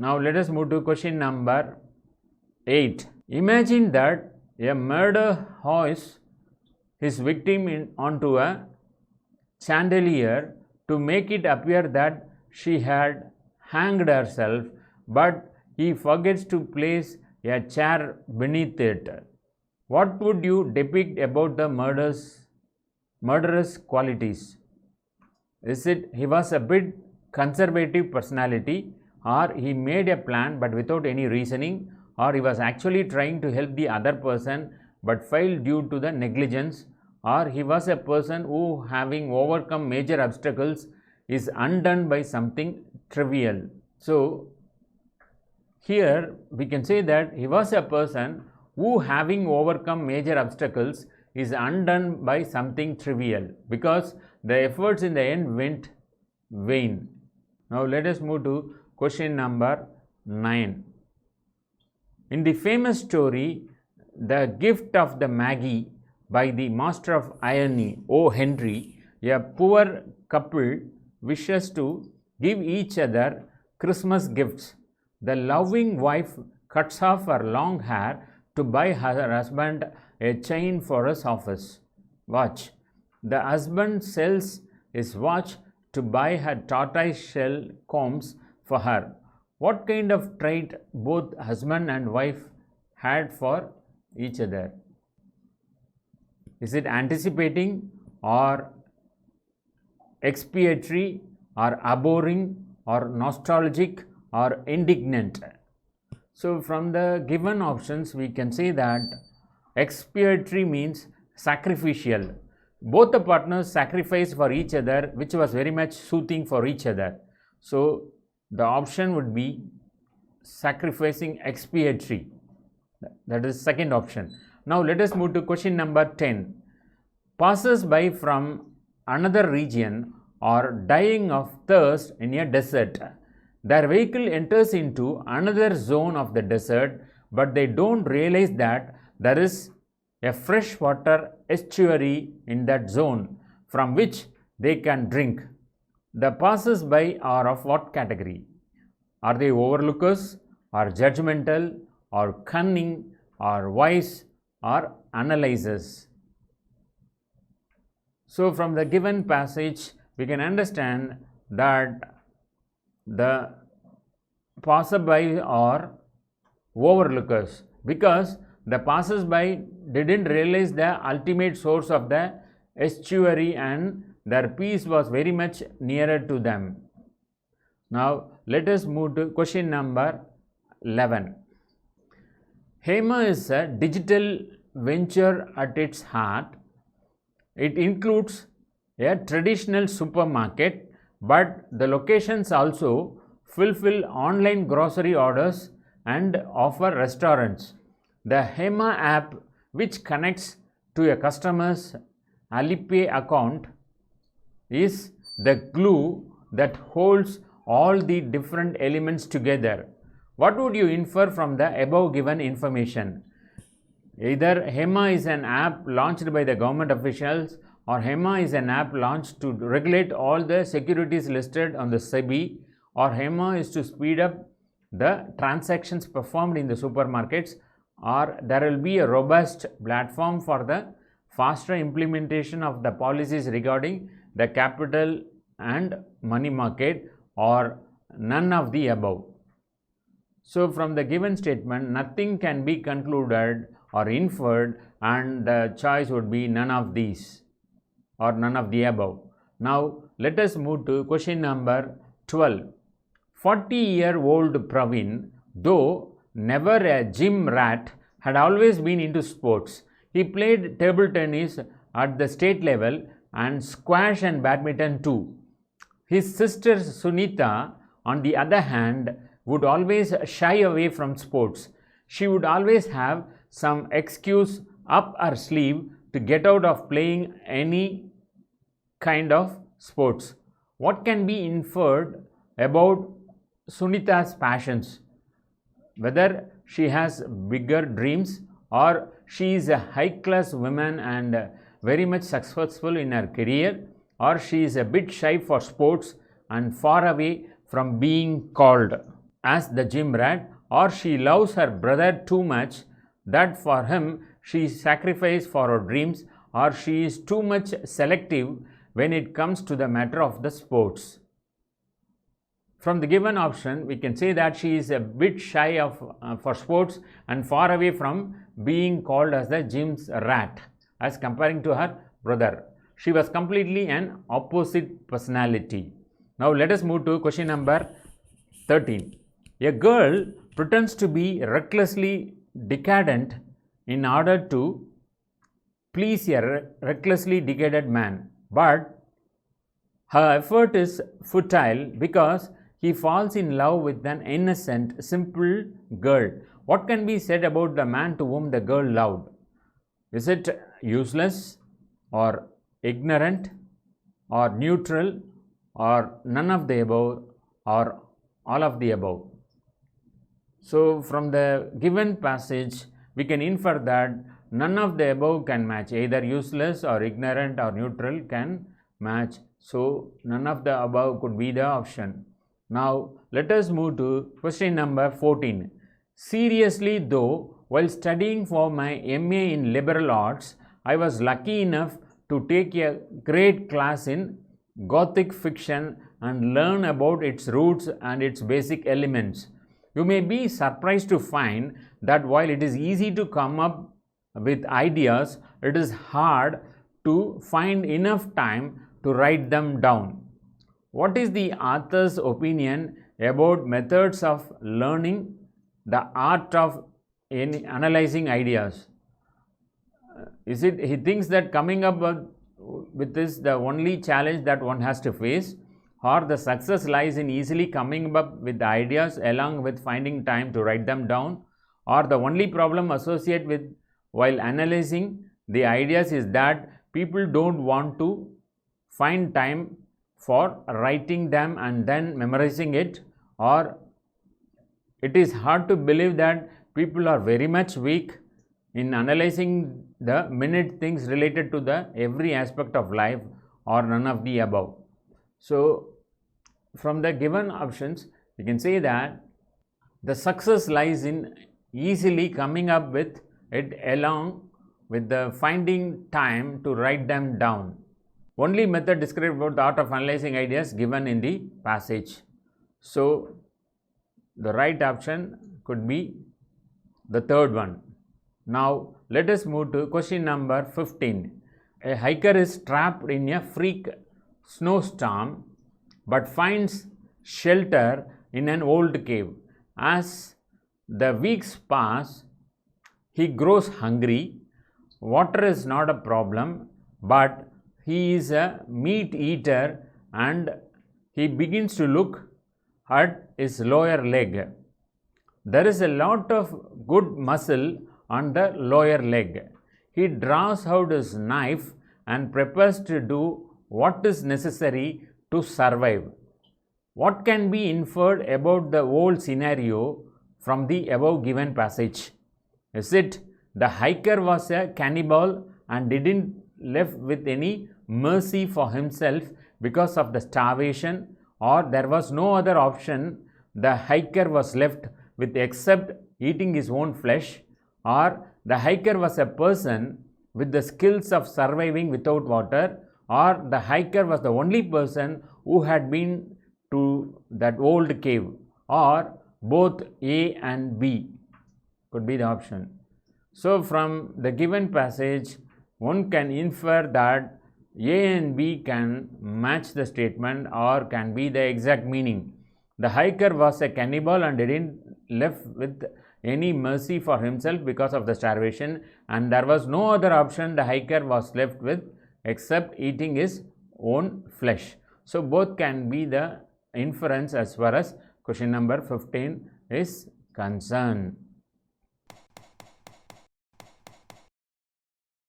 Now let us move to question number 8. Imagine that a murderer hoists his victim onto a chandelier to make it appear that she had hanged herself, but he forgets to place a chair beneath it. What would you depict about the murderous qualities? Is it he was a bit conservative personality, or he made a plan but without any reasoning, or he was actually trying to help the other person but failed due to the negligence, or he was a person who, having overcome major obstacles, is undone by something trivial? So here we can say that he was a person who, having overcome major obstacles, is undone by something trivial, because the efforts in the end went vain. Now let us move to question number 9. In the famous story, The Gift of the Maggie by the master of irony, O. Henry, a poor couple wishes to give each other Christmas gifts. The loving wife cuts off her long hair to buy her husband a chain for his office watch. The husband sells his watch to buy her tortoise shell combs for her. What kind of trait both husband and wife had for each other? Is it anticipating, or expiatory, or abhorring, or nostalgic, or indignant? So from the given options we can say that expiatory means sacrificial. Both the partners sacrificed for each other, which was very much soothing for each other. So the option would be sacrificing expiatory. That is second option. Now let us move to question number 10. Passers-by from another region are dying of thirst in a desert. Their vehicle enters into another zone of the desert, but they don't realize that there is a freshwater estuary in that zone from which they can drink. The passers-by are of what category? Are they overlookers, or judgmental, or cunning, or wise, or analyzers? So from the given passage we can understand that the passerby are overlookers, because the passers-by didn't realize the ultimate source of the estuary and their peace was very much nearer to them. Now let us move to question number 11. Hema is a digital venture at its heart. It includes a traditional supermarket, but the locations also fulfill online grocery orders and offer restaurants. The Hema app, which connects to a customer's Alipay account, is the glue that holds all the different elements together. What would you infer from the above given information? Either Hema is an app launched by the government officials, or Hema is an app launched to regulate all the securities listed on the SEBI, or Hema is to speed up the transactions performed in the supermarkets, or there will be a robust platform for the faster implementation of the policies regarding the capital and money market, or none of the above. So from the given statement nothing can be concluded or inferred, and the choice would be none of these or none of the above. Now let us move to question number 12. 40-year-old Praveen, though never a gym rat, had always been into sports. He played table tennis at the state level and squash and badminton too. His sister Sunita, on the other hand, would always shy away from sports. She would always have some excuse up her sleeve to get out of playing any kind of sports. What can be inferred about Sunita's passions? Whether she has bigger dreams, or she is a high-class woman and very much successful in her career, or she is a bit shy for sports and far away from being called. as the gym rat, or she loves her brother too much that for him she sacrifices for her dreams, or she is too much selective when it comes to the matter of the sports. From the given option, we can say that she is a bit shy for sports and far away from being called as the gym's rat as comparing to her brother. She was completely an opposite personality. Now let us move to question number 13. A girl pretends to be recklessly decadent in order to please a recklessly decadent man, but her effort is futile because he falls in love with an innocent, simple girl. What can be said about the man to whom the girl loved? Is it useless, or ignorant, or neutral, or none of the above, or all of the above? So from the given passage, we can infer that none of the above can match. Either useless or ignorant or neutral can match. So none of the above could be the option. Now let us move to question number 14. Seriously though, while studying for my MA in liberal arts, I was lucky enough to take a great class in Gothic fiction and learn about its roots and its basic elements. You may be surprised to find that while it is easy to come up with ideas, it is hard to find enough time to write them down. What is the author's opinion about methods of learning the art of analyzing ideas? Is it he thinks that coming up with this the only challenge that one has to face, or the success lies in easily coming up with the ideas along with finding time to write them down, or the only problem associated with while analyzing the ideas is that people don't want to find time for writing them and then memorizing it, or it is hard to believe that people are very much weak in analyzing the minute things related to the every aspect of life, or none of the above. So from the given options, we can say that the success lies in easily coming up with it along with the finding time to write them down. Only method described about the art of analyzing ideas given in the passage. So the right option could be the third one. Now let us move to question number 15. A hiker is trapped in a freak snowstorm but finds shelter in an old cave. As the weeks pass, he grows hungry. Water is not a problem, but he is a meat eater and he begins to look at his lower leg. There is a lot of good muscle on the lower leg. He draws out his knife and prepares to do what is necessary to survive. What can be inferred about the whole scenario from the above given passage? Is it the hiker was a cannibal and didn't left with any mercy for himself because of the starvation, or there was no other option, the hiker was left with except eating his own flesh, or the hiker was a person with the skills of surviving without water, or the hiker was the only person who had been to that old cave, or both A and B could be the option. So from the given passage, one can infer that A and B can match the statement or can be the exact meaning. The hiker was a cannibal and didn't left with any mercy for himself because of the starvation, and there was no other option the hiker was left with except eating his own flesh. So both can be the inference as far as question number 15 is concerned.